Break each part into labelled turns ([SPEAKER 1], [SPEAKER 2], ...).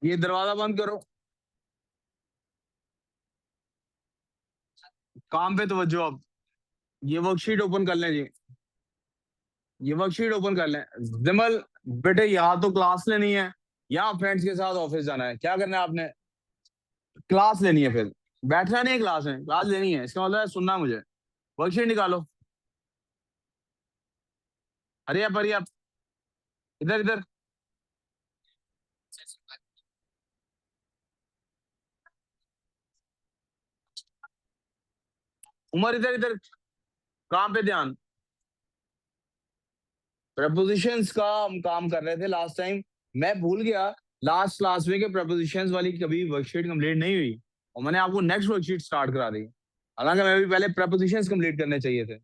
[SPEAKER 1] ये दरवाजा बंद करो, काम पे तवज्जो अब। ये वर्कशीट ओपन कर लें जी, ये वर्कशीट ओपन कर लें। जिमल बेटे, यहाँ तो क्लास लेनी है, यहाँ फ्रेंड्स के साथ ऑफिस जाना है, क्या करना है आपने? क्लास लेनी है, फिर बैठना नहीं है क्लास में, क्लास लेनी है, इसका मतलब है सुनना है मुझे। वर्कशीट निकालो, हरी आप, हरी आप, इधर इधर। उमर इधर इधर, काम पे ध्यान। प्रपोजिशंस का हम काम कर रहे थे लास्ट टाइम, मैं भूल गया लास्ट क्लास में कि प्रपोजिशंस वाली कभी वर्कशीट कंप्लीट नहीं हुई, और मैंने आपको नेक्स्ट वर्कशीट स्टार्ट करा दी। हालांकि मैं भी पहले प्रपोजिशंस कंप्लीट करने चाहिए थे।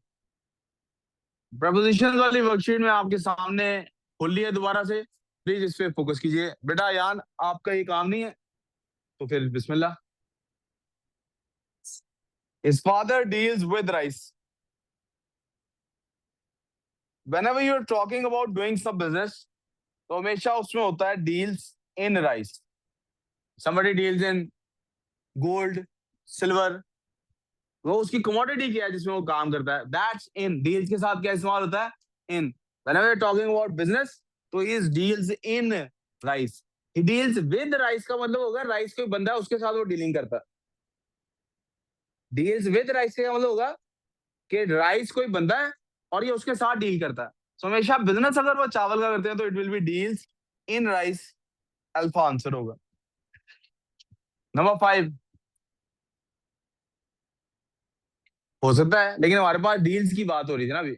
[SPEAKER 1] प्रपोजिशंस वाली वर्कशीट में आपके सामने खोल लिया दोबारा से, प्लीज इस पे फोकस कीजिए बेटा। यान आपका ये काम नहीं है तो फिर बिस्मिल्लाह। His father deals with rice. Whenever you're talking about doing some business, तो हमेशा उसमें होता है deals in rice. Somebody deals in gold, silver. वो उसकी commodity क्या है जिसमें वो काम करता है? That's in. Deals के साथ क्या इस्तेमाल होता है? In. Whenever you're talking about business, तो he deals in rice. He deals with rice का मतलब होगा rice कोई बंदा है उसके साथ वो डीलिंग करता है। Deals with rice का मतलब होगा कि राइस कोई बंदा है और ये उसके साथ डील करता है। तो हमेशा बिजनेस अगर वो चावल का करते हैं तो it will be deals in rice, alpha answer होगा। नंबर 5 हो सकता है, लेकिन हमारे पास डील्स की बात हो रही थी ना अभी,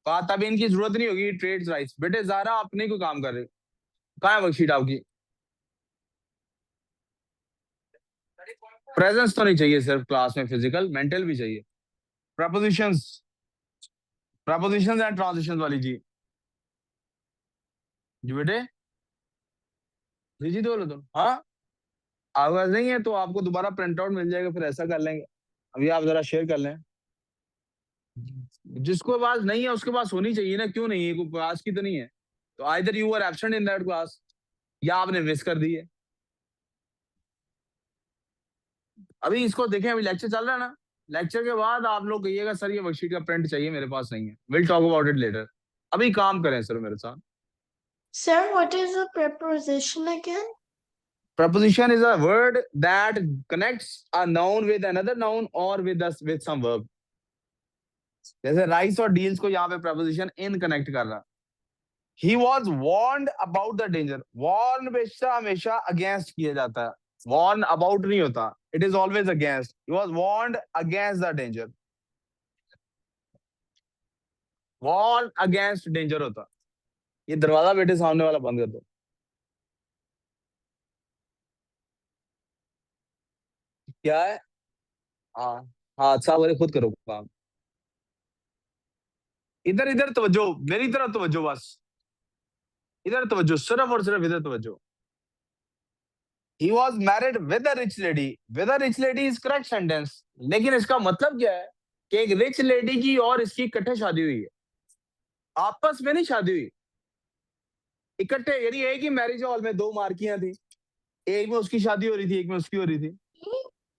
[SPEAKER 1] बात तभी इनकी जरूरत नहीं होगी ट्रेड्स राइस। बेटे जारा आप नहीं कोई काम कर रहे, कहाँ है वर्कशीट आपकी? प्रेजेंस तो नहीं चाहिए सिर्फ क्लास में, फिजिकल मेंटल भी चाहिए। प्रपोजिशंस, प्रपोजिशंस एंड ट्रांजिशंस वाली जी, जी बेटे, जी जी बोलो तुम। हाँ, आवाज नहीं है तो आपको दोबारा प्रिंट आउट मिल जाएगा, फिर ऐसा कर लेंगे। अभी आप जरा शेयर कर लें। जिसको पास नहीं है उसके पास होनी चाहिए ना, क्यों नहीं है? कोई पास की तो नहीं है, तो either you are absent in that class या आपने मिस कर दी है। अभी इसको देखें, अभी लेक्चर चल रहा है ना, लेक्चर के बाद आप लोग कहिएगा सर ये वर्कशीट का प्रिंट चाहिए, मेरे पास नहीं है, will talk about it later. अभी काम करें सर मेरे साथ।
[SPEAKER 2] Sir, what is a preposition again?
[SPEAKER 1] Preposition is a word that connects a noun with another noun or with us with some verb. जैसे राइस और डील्स को यहाँ पे preposition in कनेक्ट कर रहा। He was warned about the danger. Warn हमेशा हमेशा against किया जाता है, warn about नहीं होता, it is always against. He was warned against the danger. Warn against danger होता। ये दरवाजा बेटे सामने वाला बंद कर दो। क्या है? हाँ हाँ, अच्छा बोले खुद करो काम। इधर इधर तवज्जो, मेरी तरफ तवज्जो, बस इधर तवज्जो, सिर्फ और सिर्फ इधर तवज्जो। He was married with a rich lady. With a rich lady is correct sentence, लेकिन इसका मतलब क्या है कि एक रिच लेडी की और इसकी इकट्ठे शादी हुई है, आपस में नहीं शादी हुई, इकट्ठे। यानी एक ही मैरिज हॉल में दो मार्कियां थी, एक में उसकी शादी हो रही थी, एक में उसकी हो रही थी।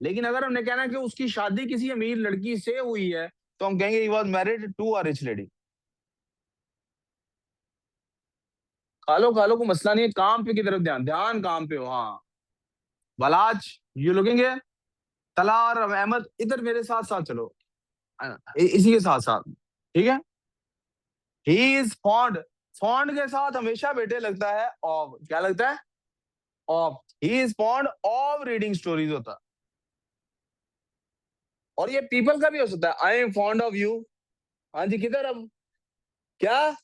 [SPEAKER 1] लेकिन अगर हमने कहना कि उसकी शादी किसी अमीर लड़की से हुई है तो हम कहेंगे he was married to a rich lady। खालो को मसला नहीं है, काम पे की तरफ ध्यान, ध्यान काम पे हो। हाँ बलाज, यू लुकिंग है। तलार अहमद इधर मेरे साथ साथ चलो, इसी के साथ साथ, ठीक है। ही इज फॉन्ड, फॉन्ड के साथ हमेशा बेटे लगता है ऑफ, क्या लगता है? Of. He is fond of reading stories होता। और ये पीपल का भी हो सकता है, I am fond of you. हाँ जी, किधर अब? क्या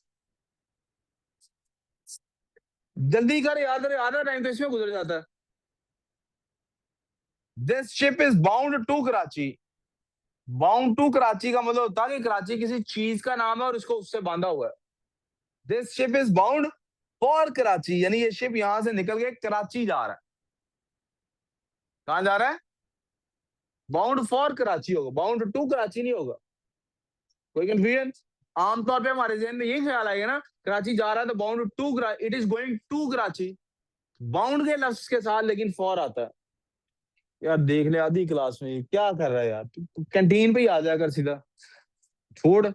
[SPEAKER 1] जल्दी कर यार, आधा टाइम तो इसमें गुजर जाता है। This ship is bound to Karachi. Bound to Karachi का मतलब होता है कि कराची किसी चीज का नाम है और इसको उससे बांधा हुआ है। This ship is bound for Karachi, यानी ये शिप यहां से निकल के कराची जा रहा है। कहां जा रहा है? बाउंड फॉर कराची होगा, बाउंड टू कराची नहीं होगा। कोई कंफ्यूजन? आमतौर पे हमारे जहन में ये ख्याल आएगा ना, कराची जा रहा है तो bound to it is going to Karachi, bound के लफ्ज के साथ लेकिन फॉर आता है। यार देख ले आधी क्लास में क्या कर रहा है यार, तू कैंटीन पे ही आ जाकर सीधा छोड़।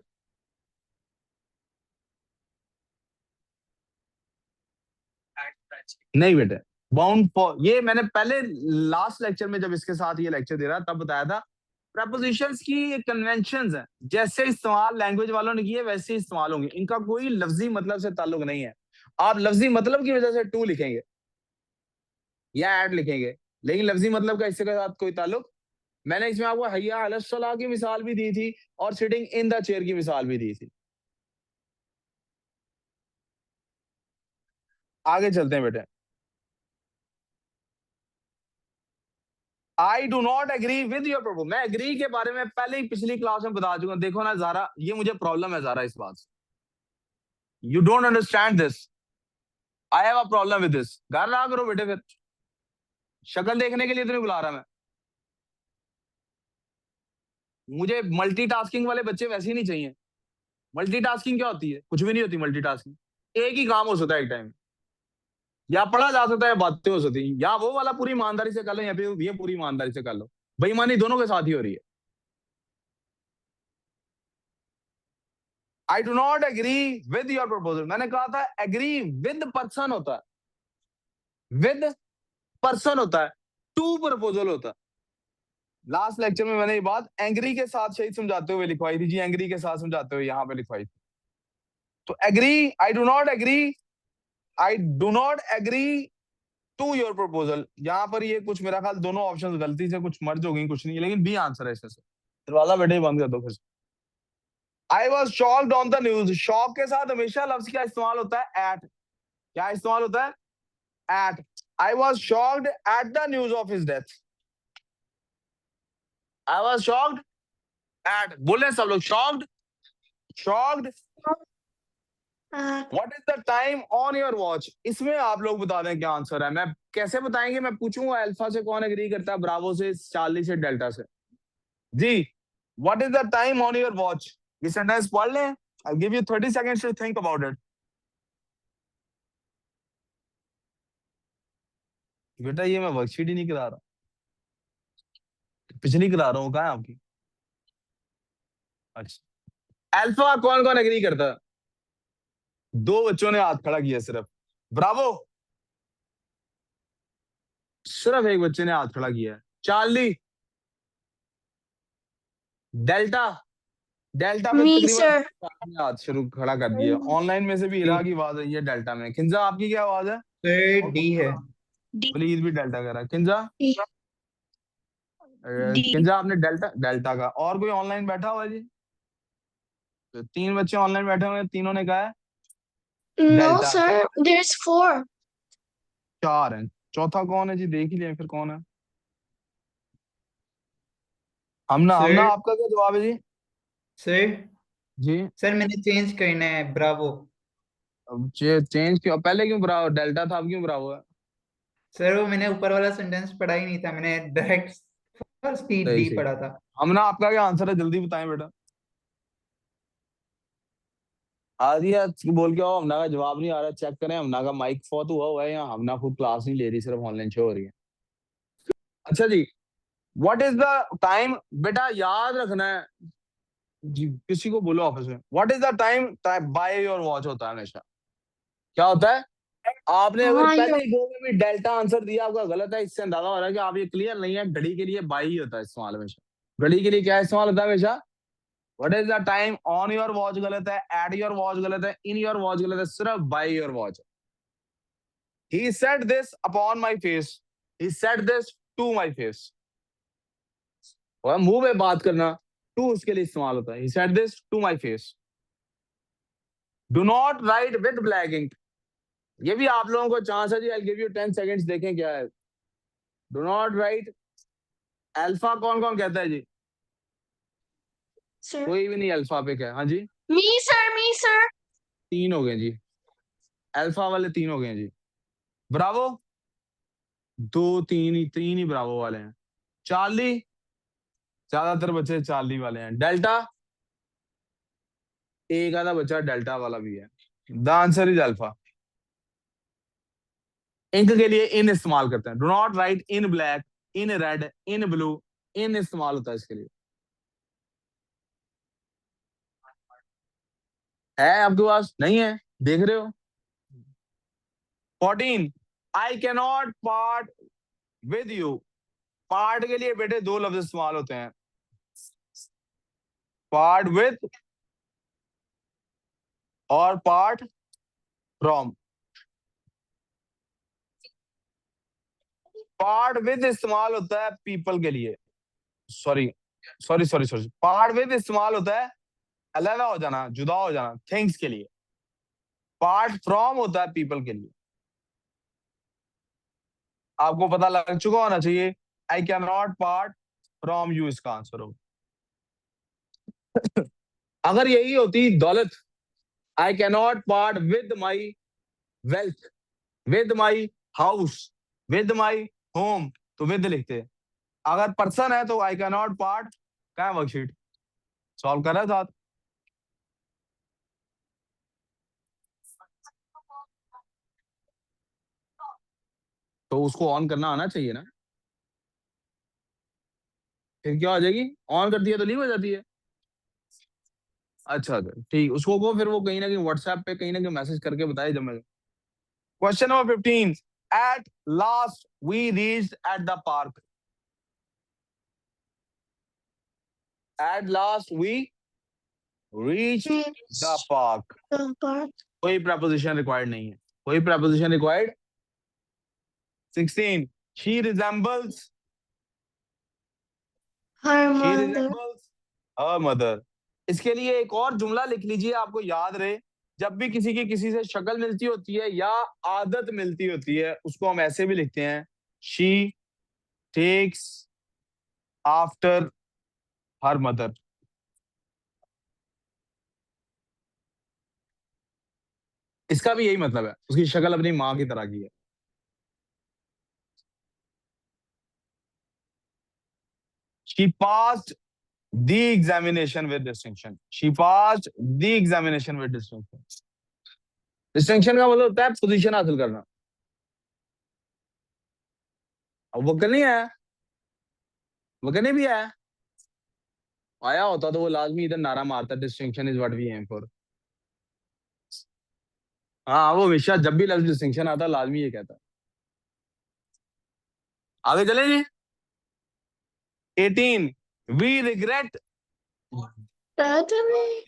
[SPEAKER 1] नहीं बेटे, बाउंड फॉर ये मैंने पहले लास्ट लेक्चर में जब इसके साथ ये लेक्चर दे रहा तब बताया था। प्रपोजिशंस की कन्वेंशंस हैं, जैसे इस्तेमाल लैंग्वेज वालों ने किए वैसे ही इस्तेमाल होंगे, इनका कोई लफ्जी मतलब से ताल्लुक नहीं है। आप लफ्जी मतलब की वजह से टू लिखेंगे या एड लिखेंगे, लेकिन लफ्जी मतलब का इसके साथ कोई ताल्लुक। मैंने इसमें आपको हैया अलस सलाह की मिसाल भी दी थी और सिटिंग इन द चेयर की मिसाल भी दी थी। आगे चलते हैं बेटे। I do not agree with your proposal. मैं एग्री के बारे में पहले ही पिछली क्लास में बता चुका हूं। देखो ना ज़ारा, ये मुझे प्रॉब्लम है ज़ारा इस बात से। You don't understand this, I have a problem with this. घर रहा करो बेटे, फिर शक्ल देखने के लिए तो नहीं बुला रहा मैं। मुझे मल्टीटास्किंग वाले बच्चे वैसे ही नहीं चाहिए। मल्टीटास्किंग क्या होती है? कुछ भी नहीं होती मल्टीटास्किंग। एक ही काम हो सकता है एक टाइम, या पढ़ा जा सकता है, बातें हो सकती हैं, या वो वाला पूरी ईमानदारी से कर लो, या फिर ये पूरी ईमानदारी से कर लो। बेईमानी दोनों के साथ ही हो रही है। I do not agree with your proposal. मैंने कहा था एग्री विद पर्सन होता है, विद पर्सन होता है, टू प्रपोजल होता है। लास्ट लेक्चर में मैंने ये बात एंग्री के साथ सही समझाते हुए लिखवाई थी जी, एंग्री के साथ समझाते हुए यहाँ पे लिखवाई थी। तो agree, I do not agree to your proposal. यहाँ पर ये कुछ मेरा ख्याल दोनों ऑप्शंस गलती से कुछ मर्ज हो गई, कुछ नहीं, लेकिन बी आंसर है इसमें से। दरवाजा बेटे ही बंद कर दो फिर। आई was shocked on the news. Shock के साथ हमेशा लफ्ज क्या इस्तेमाल होता है? एट। क्या इस्तेमाल होता है? At. I was shocked at the news of his death. I was shocked at, बोले सब लोग shocked, shocked. What is the time on your watch? इसमें आप लोग बता दें क्या आंसर है। मैं कैसे बताएंगे? मैं पूछूंगा अल्फा से कौन एग्री करता है, ब्रावो से, चार्ली से, डेल्टा से। जी, what is the time on your watch? ये सेंटेंस पढ़ लें। I give you 30 seconds to think about it. बेटा ये मैं वर्कशीट ही नहीं करा रहा, पिछली करा रहा हूँ। कहाँ है आपकी? अच्छा, अल्फा कौन कौन एग्री करता है? दो बच्चों ने हाथ खड़ा किया सिर्फ। ब्रावो, सिर्फ एक बच्चे ने हाथ खड़ा किया है। चार्ली, डेल्टा, डेल्टा पे
[SPEAKER 2] Me,
[SPEAKER 1] तकरीबन
[SPEAKER 2] sir.
[SPEAKER 1] आपने हाथ शुरू खड़ा कर दिया। ऑनलाइन में से भी
[SPEAKER 3] डी
[SPEAKER 1] इरा की आवाज आई है डेल्टा में। किंजा आपकी क्या आवाज है?
[SPEAKER 3] सर डी है।
[SPEAKER 1] प्लीज भी डेल्टा करा। किंजा,
[SPEAKER 2] D. D.
[SPEAKER 1] किंजा आपने डेल्टा, डेल्टा का। और कोई ऑनलाइन बैठा हुआ है जी? तो तीन बच्चे ऑनलाइन बैठे हुए हैं, तीनों ने कहा है
[SPEAKER 2] No,
[SPEAKER 1] डेल्टा।
[SPEAKER 2] sir. There's 4.
[SPEAKER 1] चार हैं, चौथा कौन है जी? देख ही लिया फिर कौन है। हमना, हमना
[SPEAKER 3] सर
[SPEAKER 1] आपका क्या जवाब है जी?
[SPEAKER 3] सर
[SPEAKER 1] जी,
[SPEAKER 3] सर मैंने चेंज करना है ब्रावो।
[SPEAKER 1] अब चेंज क्यों? पहले क्यों ब्रावो डेल्टा था, अब क्यों ब्रावो है?
[SPEAKER 3] सर वो मैंने ऊपर वाला सेंटेंस पढ़ा ही नहीं था, मैंने डायरेक्ट फर्स्ट ही
[SPEAKER 1] सही
[SPEAKER 3] डी
[SPEAKER 1] सही।
[SPEAKER 3] पढ़ा था।
[SPEAKER 1] हमना आपका क्या आंसर है? जल्दी बताएं बेटा। आदिया बोल के आओ, हमना का जवाब नहीं आ रहा, चेक करें हमना का माइक फॉत हुआ है या हमना खुद क्लास नहीं ले रही, सिर्फ ऑनलाइन शो हो रही है। अच्छा जी, व्हाट इज द टाइम? बेटा याद रखना है जी, किसी को बोलो ऑफिस में, what is the time bye your watch होता है हमेशा। क्या होता है? आपने अगर
[SPEAKER 2] हाँ,
[SPEAKER 1] पहले ही दो में भी डेल्टा आंसर दिया, आपका गलत है। इससे अंदाजा हो रहा है कि आप ये क्लियर नहीं है। घड़ी के लिए बाई ही होता है इस्तेमाल हमेशा। घड़ी के लिए क्या इस्तेमाल होता है हमेशा? What is the time on your watch गलत है, एट योर वॉच गलत है, इन योर वॉच गलत है, सिर्फ by your watch. He said this upon my face, he said this to my face. और मुंह पे बात करना, टू उसके लिए इस्तेमाल होता है। He said this to my face. Do not write with black ink. ये भी आप लोगों को चांस है जी, आई गिव यू 10 सेकंड्स, देखें क्या है। Do not right. अल्फा कौन कौन कहता है जी?
[SPEAKER 2] sir.
[SPEAKER 1] कोई भी नहीं अल्फा पे क्या? हाँ जी,
[SPEAKER 2] Me, sir. Me, sir.
[SPEAKER 1] तीन हो गए जी, अल्फा वाले तीन हो गए जी। ब्रावो, दो, तीन ही ब्रावो वाले हैं। चार्ली, ज्यादातर बच्चे चार्ली वाले हैं। डेल्टा, एक आधा बच्चा डेल्टा वाला भी है। The answer is alpha. Ink के लिए इन इस्तेमाल करते हैं। Do not write in black, in red, in blue, in इस्तेमाल होता है इसके लिए। है आपके पास? नहीं है, देख रहे हो। 14 I can not part with you. Part के लिए बेटे दो लफ्ज इस्तेमाल होते हैं, पार्ट विद और पार्ट फ्रॉम। पार्ट विद इस्तेमाल होता है पीपल के लिए, sorry sorry sorry sorry, part with इस्तेमाल होता है अलग हो जाना, जुदा हो जाना, थिंग्स के लिए। पार्ट फ्रॉम होता है पीपल के लिए। आपको पता लग चुका होना चाहिए। I can not part from you इसका आंसर हो। अगर यही होती दौलत, I can not part with my wealth, with my house, with my home, तो विद लिखते। अगर पर्सन है तो आई कैन नॉट पार्ट, क्या है वर्कशीट सॉल्व कर रहा है साथ। तो उसको ऑन करना आना चाहिए ना, फिर क्या हो जाएगी, ऑन कर दिया तो लीव हो जाती है। अच्छा अच्छा ठीक, उसको को फिर वो कहीं ना कहीं व्हाट्सएप पे कहीं ना कहीं मैसेज करके बताए जब मैं। Question number 15 at last we reached at the park. At last we reached the park.
[SPEAKER 2] The park.
[SPEAKER 1] कोई प्रपोजिशन रिक्वायर्ड नहीं है, कोई preposition required. 16 she resembles,
[SPEAKER 2] Her
[SPEAKER 1] she
[SPEAKER 2] mother.
[SPEAKER 1] resembles her mother। इसके लिए एक और जुमला लिख लीजिए, आपको याद रहे। जब भी किसी की किसी से शक्ल मिलती होती है या आदत मिलती होती है, उसको हम ऐसे भी लिखते हैं, she takes after her mother। इसका भी यही मतलब है, उसकी शक्ल अपनी माँ की तरह की है। she passed the examination with distinction, she passed the examination with distinction। Distinction का मतलब होता है पोजीशन हासिल करना। अब वकल नहीं आया, वकल नहीं भी आया, आया होता तो वो लाजमी इधर नारा मारता, distinction is what we aim for. हाँ वो हमेशा जब भी लफ्ज डिस्टिंक्शन आता लाजमी ये कहता। आगे चले जी। 18 we regret,
[SPEAKER 2] Certainly.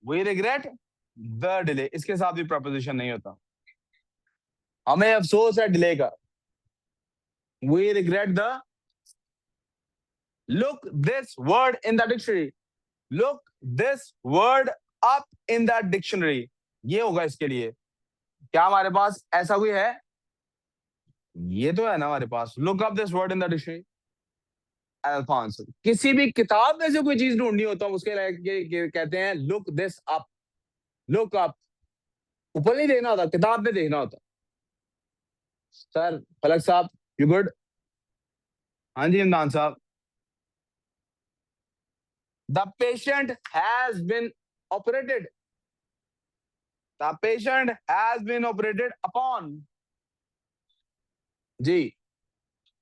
[SPEAKER 1] We regret the delay. इसके साथ भी प्रपोजिशन नहीं होता, हमें अफसोस है डिले का। We regret the, look this word in the dictionary, look this word up in the dictionary. ये होगा इसके लिए। क्या हमारे पास ऐसा कोई है? ये तो है ना हमारे पास, look up this word in the dictionary, alpha answer. किसी भी किताब में से कोई चीज ढूंढनी होता है उसके लिए कहते हैं look this up, look up. ऊपर नहीं देखना होता, किताब में देखना होता। सर फलक साहब यू गुड? हाँ जी Imran sahab. The patient has been operated, the patient has been operated upon. जी,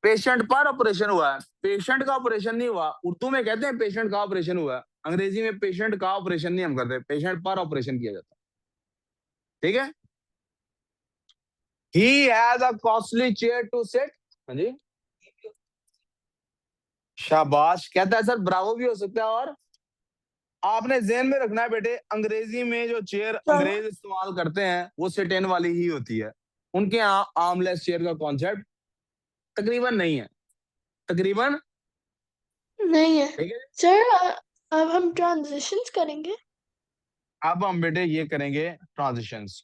[SPEAKER 1] पेशेंट पर ऑपरेशन हुआ है, पेशेंट का ऑपरेशन नहीं हुआ। उर्दू में कहते हैं पेशेंट का ऑपरेशन हुआ है, अंग्रेजी में पेशेंट का ऑपरेशन नहीं हम करते, पेशेंट पर ऑपरेशन किया जाता है। ठीक है। He has a costly chair to sit. हाँ जी, शाबाश। कहता है सर ब्रावो भी हो सकता है। और आपने ज़हन में रखना है बेटे, अंग्रेजी में जो चेयर अंग्रेज इस्तेमाल करते हैं वो सिट इन वाली ही होती है। उनके यहाँ आर्मलेस चेयर का कॉन्सेप्ट तकरीबन नहीं है, तकरीबन।
[SPEAKER 2] नहीं है
[SPEAKER 1] ठीक है।
[SPEAKER 2] सर। अब हम ट्रांजिशंस करेंगे।
[SPEAKER 1] अब हम बेटे ये करेंगे ट्रांजिशंस।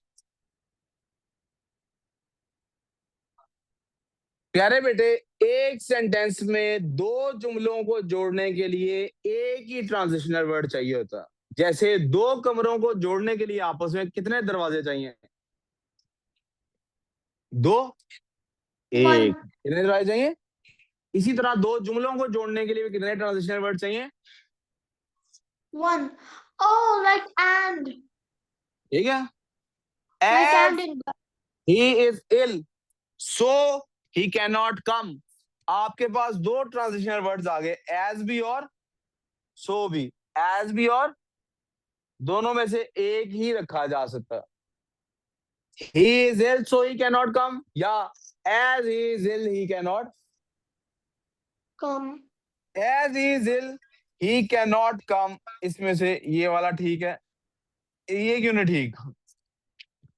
[SPEAKER 1] प्यारे बेटे, एक सेंटेंस में दो जुमलों को जोड़ने के लिए एक ही ट्रांजिशनल वर्ड चाहिए होता। जैसे दो कमरों को जोड़ने के लिए आपस में कितने दरवाजे चाहिए? दो, एक। कितने दरवाजे चाहिए? इसी तरह दो जुमलों को जोड़ने के लिए भी कितने ट्रांजिशनल वर्ड चाहिए?
[SPEAKER 2] One. Oh, like and.
[SPEAKER 1] ठीक है,
[SPEAKER 2] Like
[SPEAKER 1] as
[SPEAKER 2] and in.
[SPEAKER 1] he is ill so he cannot come। आपके पास दो ट्रांजिशनल वर्ड्स आ गए, एज भी और सो भी। एज भी और दोनों में से एक ही रखा जा सकता। he is ill so he cannot come, या as he is ill he cannot,
[SPEAKER 2] Come.
[SPEAKER 1] as he is ill he cannot come। इसमें से ये वाला ठीक है, ये क्यों नहीं ठीक?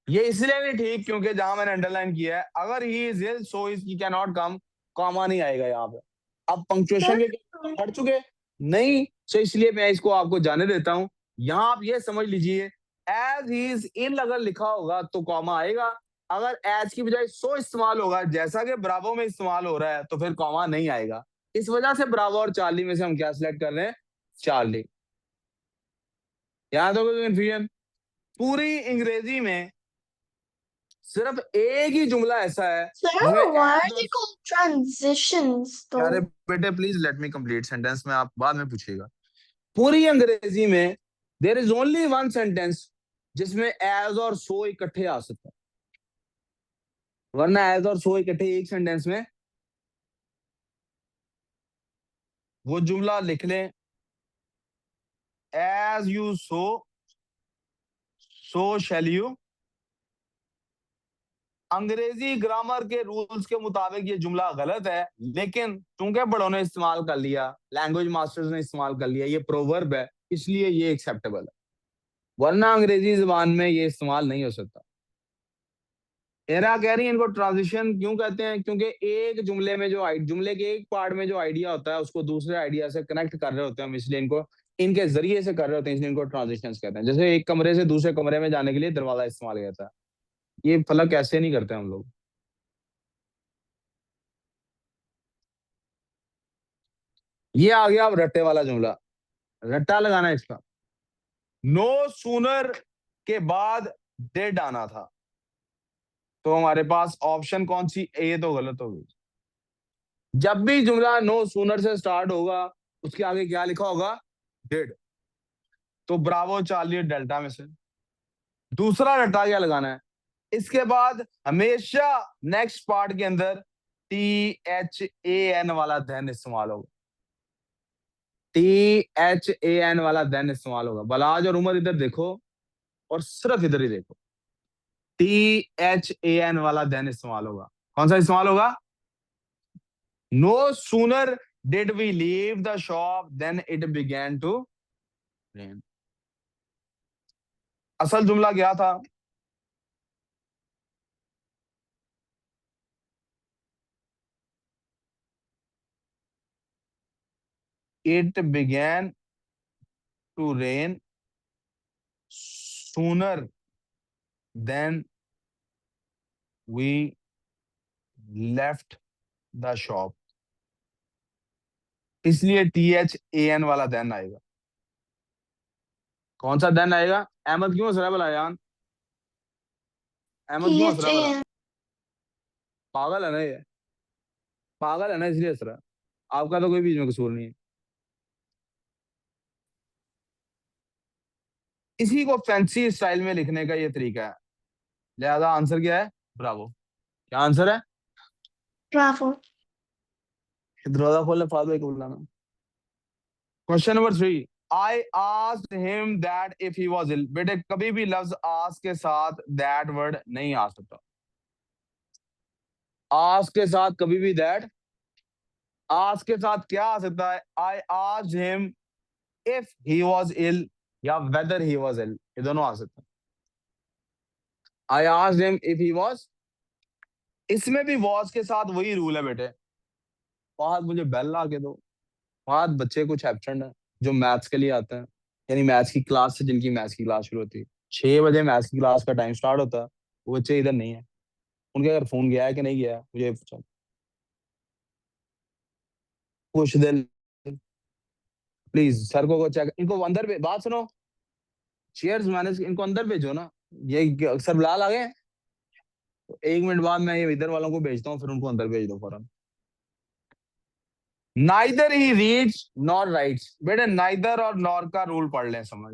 [SPEAKER 1] ये इसलिए नहीं ठीक क्योंकि जहां मैंने अंडरलाइन किया है, अगर he is ill so he can not come, comma नहीं आएगा यहाँ पे। अब पंक्चुएशन के पढ़ चुके नहीं, सो इसलिए मैं इसको आपको जाने देता हूं। यहाँ आप ये समझ लीजिए, एज ही इज इन अगर लिखा होगा तो कॉमा आएगा, अगर एज की बजाय सो इस्तेमाल होगा जैसा कि ब्रावो में इस्तेमाल हो रहा है तो फिर कॉमा नहीं आएगा। इस वजह से ब्रावो और चार्ली में से हम क्या सिलेक्ट कर रहे हैं? चार्ली। यहाँ तो कोई कंफ्यूजन? पूरी अंग्रेजी में सिर्फ एक ही जुमला ऐसा है
[SPEAKER 2] Sir,
[SPEAKER 1] जिसमें
[SPEAKER 2] why are
[SPEAKER 1] as
[SPEAKER 2] they
[SPEAKER 1] और-
[SPEAKER 2] called transitions
[SPEAKER 1] अरे
[SPEAKER 2] though?
[SPEAKER 1] बेटे please let me complete sentence में, आप बाद में पूछिएगा। पूरी अंग्रेजी में there is only one sentence जिसमें एज और सो इकट्ठे आ सकते हैं, वरना एज और सो इकट्ठे एक सेंटेंस में। वो जुमला लिख लें, as you sow shall you. अंग्रेजी ग्रामर के रूल्स के मुताबिक ये जुमला गलत है, लेकिन चूंकि बड़ों ने इस्तेमाल कर लिया, लैंग्वेज मास्टर्स ने इस्तेमाल कर लिया, ये प्रोवर्ब है, इसलिए ये एक्सेप्टेबल है, वरना अंग्रेजी जबान में ये इस्तेमाल नहीं हो सकता। एरा कह रही है इनको ट्रांजिशन क्यों कहते हैं? क्योंकि एक जुमले में जो जुमले के एक पार्ट में जो आइडिया होता है उसको दूसरे आइडिया से कनेक्ट कर रहे होते हैं हम, इसलिए इनको इनके जरिए से कर रहे होते हैं, इसलिए इनको ट्रांजिशन कहते हैं। जैसे एक कमरे से दूसरे कमरे में जाने के लिए दरवाजा इस्तेमाल किया जाता है, ये फलक ऐसे नहीं करते हम लोग। ये आ गया अब रट्टे वाला जुमला, रट्टा लगाना है इसका। नो सूनर के बाद डेड आना था, तो हमारे पास ऑप्शन कौन सी? ए तो गलत हो गई। जब भी जुमला नो सूनर से स्टार्ट होगा उसके आगे क्या लिखा होगा? डेड। तो ब्रावो, चार्ली, डेल्टा में से दूसरा रट्टा क्या लगाना है? इसके बाद हमेशा नेक्स्ट पार्ट के अंदर THAN वाला देन इस्तेमाल होगा, THAN वाला देन इस्तेमाल होगा। बलाज और उमर इधर देखो और सिर्फ इधर ही देखो, THAN वाला देन इस्तेमाल होगा। कौन सा इस्तेमाल होगा? No sooner did we leave the shop than it began to rain. असल जुमला क्या था? It began to rain sooner than we left the shop, इसलिए THAN वाला देन आएगा। कौन सा देन आएगा? अहमद क्यों हंस रहा है भला यान? अहमद क्यों हंस रहा है भला?
[SPEAKER 2] THAN.
[SPEAKER 1] पागल है ना ये, पागल है ना इसलिए हंस रहा है। आपका तो कोई बीच में कसूर नहीं है। इसी को फैंसी स्टाइल में लिखने का ये तरीका है, लिहाजा आंसर क्या है? ब्रावो। क्या आंसर है?
[SPEAKER 2] Bravo.
[SPEAKER 1] दरवाजा खोलने फादर को बुलाना। Question number 3, I asked him that if he was ill. बेटे कभी भी लफ्ज आस्क के साथ दैट वर्ड नहीं आ सकता। आस्क के साथ कभी भी दैट, आस्क के साथ क्या आ सकता है? I asked him if he was ill या वेदर ही वाज इल, ये दोनों आ सकते हैं। आई asked him if he was, इसमें भी वॉज के साथ वही रूल है बेटे। फहद मुझे बेल ला के दो। फहद बच्चे कुछ एब्सेंट है जो मैथ्स के लिए आते हैं, यानी मैथ्स की क्लास से, जिनकी मैथ्स की क्लास शुरू होती है 6 बजे, मैथ्स की क्लास का टाइम स्टार्ट होता है, वो बच्चे इधर नहीं है। उनके अगर फोन गया है कि नहीं गया है मुझे पूछो। कुछ देर प्लीज सर को चेक, इनको अंदर बात सुनो, चेयर्स मैनेज, इनको अंदर भेजो ना। ये सर बिलाल आ गए हैं? तो 1 मिनट बाद मैं ये इधर वालों को भेजता हूँ, फिर उनको अंदर भेज दो फौरन। Neither he reads nor rights. बेटे नाइदर और नॉर का रूल पढ़ लें, समझ।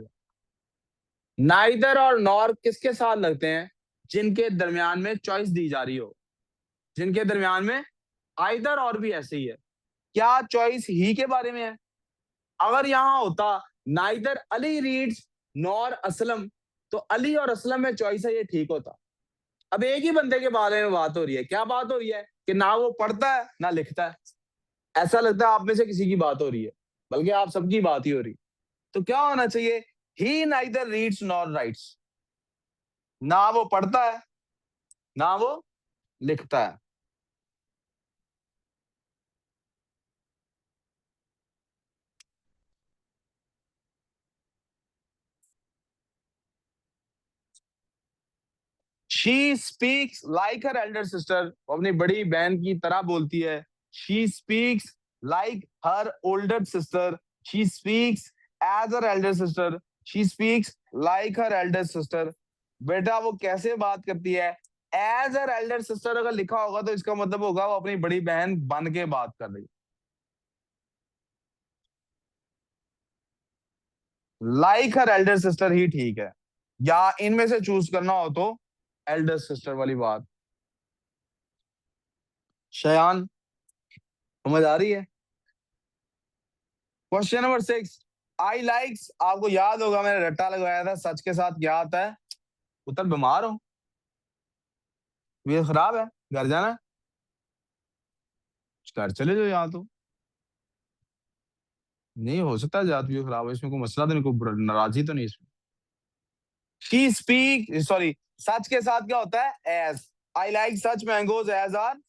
[SPEAKER 1] नाइदर और नॉर किसके साथ लगते हैं? जिनके दरमियान में चॉइस दी जा रही हो, जिनके दरमियान में आइदर और भी ऐसे ही है। क्या चॉइस ही के बारे में है? अगर यहां होता neither Ali reads nor Aslam, तो अली और असलम में चॉइस है, ये ठीक होता। अब एक ही बंदे के बारे में बात हो रही है। क्या बात हो रही है? कि ना वो पढ़ता है ना लिखता है। ऐसा लगता है आप में से किसी की बात हो रही है, बल्कि आप सबकी बात ही हो रही। तो क्या होना चाहिए? He neither reads nor writes. ना वो पढ़ता है ना वो लिखता है। She speaks like her elder sister, अपनी बड़ी बहन की तरह बोलती है। She speaks like her older sister, she speaks as her elder sister, she speaks like her elder sister. बेटा वो कैसे बात करती है? एज हर एल्डर सिस्टर अगर लिखा होगा तो इसका मतलब होगा वो अपनी बड़ी बहन बन के बात कर रही। लाइक हर एल्डर सिस्टर ही ठीक है, या इनमें से चूज करना हो तो एल्डर सिस्टर वाली बात। शयान, समझ आ रही है? क्वेश्चन नंबर 6, आई लाइक्स। आपको याद होगा मैंने रट्टा लगवाया था, सच के साथ क्या आता है? उत्तर बीमार हो, तबीयत खराब है, घर जाना है? घर चले जाओ, यहाँ तो नहीं हो सकता ज्यादा तबीयत खराब है, इसमें कोई मसला तो नहीं, कोई नाराजगी तो नहीं इसमें। शी स्पीक, सॉरी, सच के साथ क्या होता है? As. I like such mangoes as are,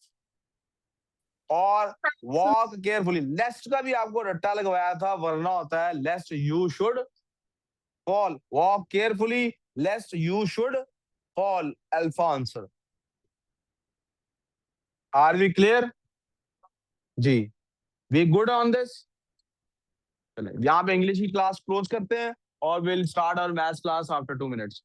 [SPEAKER 1] और वॉक केयरफुली। लेस्ट का भी आपको रट्टा लगवाया था, वरना होता है lest you should fall. Walk carefully lest you should fall, alpha answer. Are we clear? जी, वी गुड ऑन दिस। चले यहाँ पे इंग्लिश की क्लास क्लोज करते हैं और will start our maths class after 2 minutes.